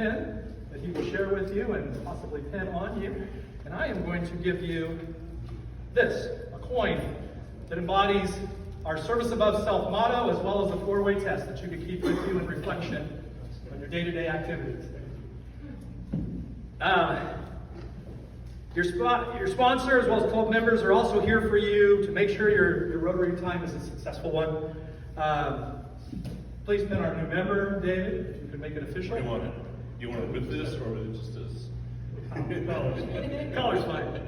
pen that he will share with you and possibly pen on you. And I am going to give you this, a coin that embodies our service above self motto, as well as a 4-way test that you can keep with you in reflection on your day-to-day activities. Your sponsor, as well as club members, are also here for you to make sure your Rotary time is a successful one. Please pin our new member, David, if you can make it official. You want it with this or with it just as? Color's fine.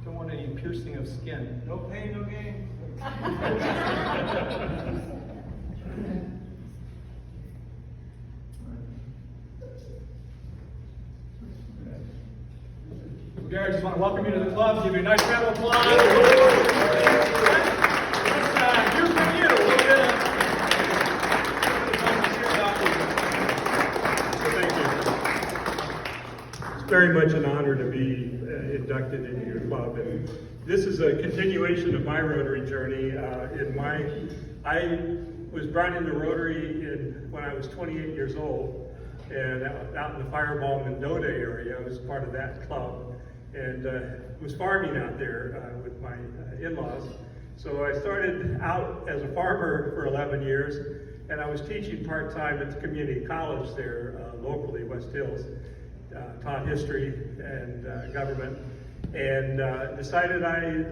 Don't want any piercing of skin. No pain, no gain. Gary, I just want to welcome you to the club, give you a nice round of applause. Let's hear from you. Thank you. It's very much an honor to be inducted into your club. And this is a continuation of my Rotary journey. I was brought into Rotary when I was 28 years old, and out in the Fireball Mendota area, I was part of that club. And was farming out there with my in-laws. So I started out as a farmer for 11 years, and I was teaching part-time at the community college there locally, West Hills. Taught history and government, and decided I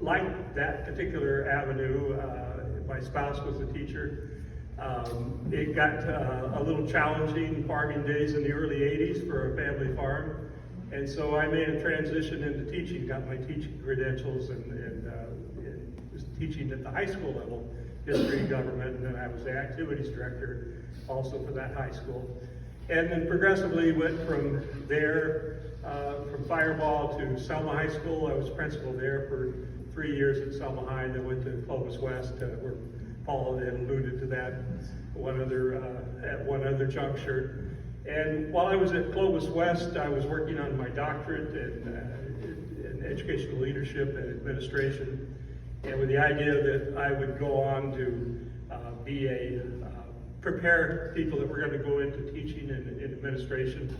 liked that particular avenue. My spouse was a teacher. It got a little challenging farming days in the early 80s for a family farm. And so I made a transition into teaching, got my teaching credentials, and was teaching at the high school level, history, government, and then I was the activities director also for that high school. And then progressively went from there, from Fireball to Selma High School. I was principal there for 3 years at Selma High, and then went to Clovis West, where Paul had alluded to that at one other juncture. And while I was at Clovis West, I was working on my doctorate in educational leadership and administration, and with the idea that I would go on to prepare people that were going to go into teaching and administration.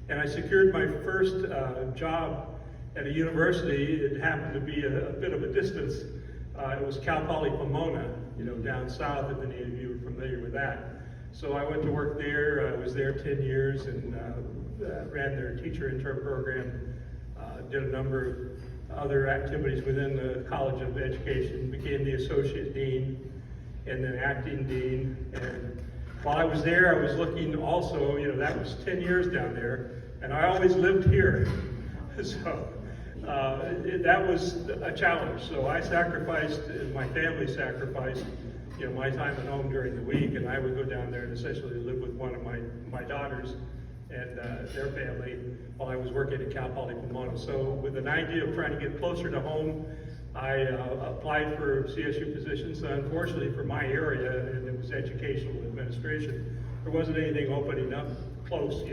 And I secured my first job at a university. It happened to be a bit of a distance. It was Cal Poly Pomona, down south, if any of you are familiar with that. So I went to work there. I was there 10 years and ran their teacher intern program, did a number of other activities within the College of Education, became the associate dean and then acting dean. And while I was there, I was looking also, that was 10 years down there, and I always lived here. So that was a challenge. So I sacrificed, and my family sacrificed, my time at home during the week, and I would go down there and essentially live with one of my daughters and their family while I was working at Cal Poly Pomona. So with an idea of trying to get closer to home, I applied for CSU positions. Unfortunately for my area, and it was educational administration, there wasn't anything opening up close.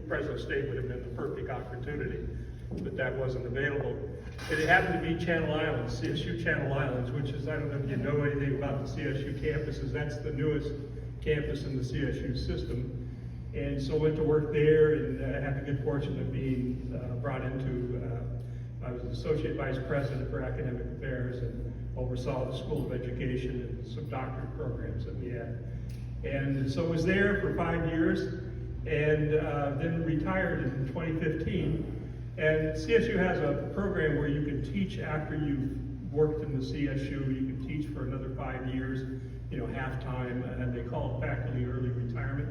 Fresno State would have been the perfect opportunity, but that wasn't available. And it happened to be Channel Islands, CSU Channel Islands, which is, I don't know if you know anything about the CSU campuses, that's the newest campus in the CSU system. And so went to work there and had the good fortune of being brought into, I was associate vice president for academic affairs and oversaw the School of Education and some doctorate programs that we had. And so was there for 5 years and then retired in 2015. And CSU has a program where you can teach after you've worked in the CSU. You can teach for another 5 years, half-time, and they call it faculty early retirement.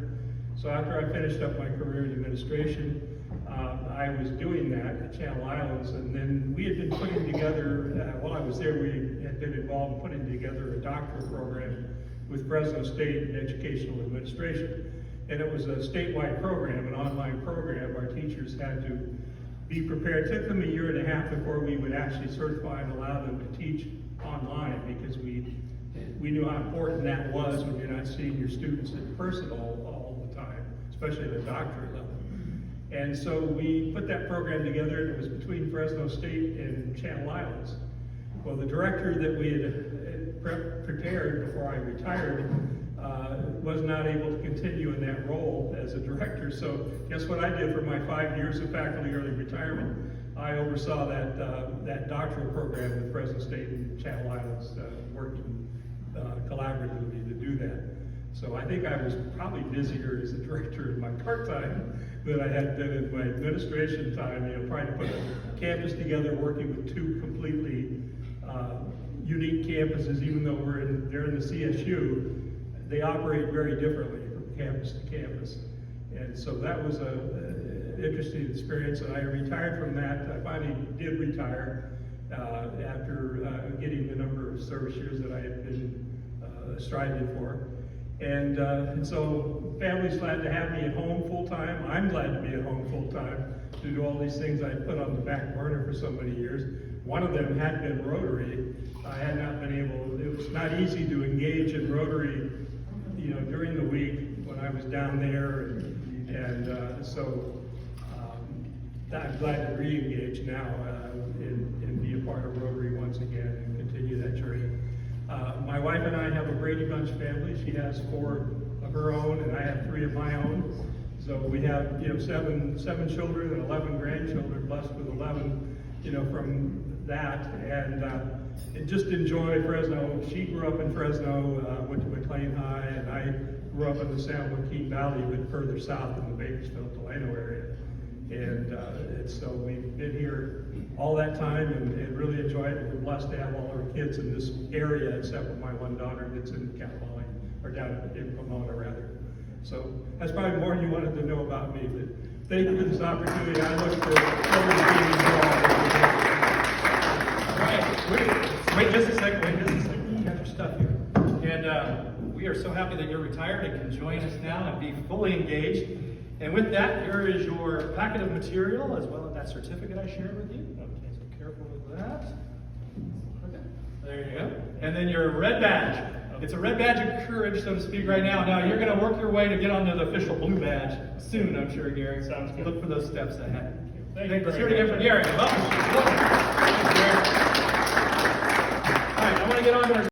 So after I finished up my career in administration, I was doing that at Channel Islands, and then we had been putting together, while I was there, we had been involved in putting together a doctorate program with Fresno State in educational administration. And it was a statewide program, an online program. Our teachers had to be prepared. It took them 1.5 years before we would actually certify and allow them to teach online, because we knew how important that was when you're not seeing your students in person all the time, especially at a doctorate level. And so we put that program together, and it was between Fresno State and Channel Islands. Well, the director that we had prepared before I retired was not able to continue in that role as a director. So guess what I did for my 5 years of faculty early retirement? I oversaw that doctoral program with Fresno State and Channel Islands, working collaboratively to do that. So I think I was probably busier as a director in my part-time than I had been in my administration time, trying to put a campus together, working with two completely unique campuses. Even though they're in the CSU, they operate very differently from campus to campus. And so that was an interesting experience, and I retired from that. I finally did retire after getting the number of service years that I had been striving for. And so family's glad to have me at home full-time. I'm glad to be at home full-time to do all these things I put on the back burner for so many years. One of them had been Rotary. I had not been able, it was not easy to engage in Rotary, during the week when I was down there. So I'm glad to re-engage now and be a part of Rotary once again and continue that journey. My wife and I have a Brady Bunch family. She has 4 of her own, and I have 3 of my own. So we have, 7 children and 11 grandchildren, blessed with 11, from that. And just enjoy Fresno. She grew up in Fresno, went to McLean High, and I grew up in the San Joaquin Valley, but further south in the Bakersfield, Delano area. And so we've been here all that time and really enjoyed it. We're blessed to have all our kids in this area, except for my one daughter that's in Catalina, or down in Pomona rather. So that's probably more you wanted to know about me, but thank you for this opportunity. I look forward to being involved. All right, wait just a second, you got your stuff here. And we are so happy that you're retired and can join us now and be fully engaged. And with that, here is your packet of material as well as that certificate I shared with you. Okay, so careful with that. Okay, there you go. And then your red badge. It's a red badge of courage, so to speak, right now. Now you're going to work your way to get onto the official blue badge soon, I'm sure, Gary. Sounds good. Look for those steps ahead. Thank you. Let's hear it again for Gary. Welcome. Thanks, Gary. All right, I want to get on to our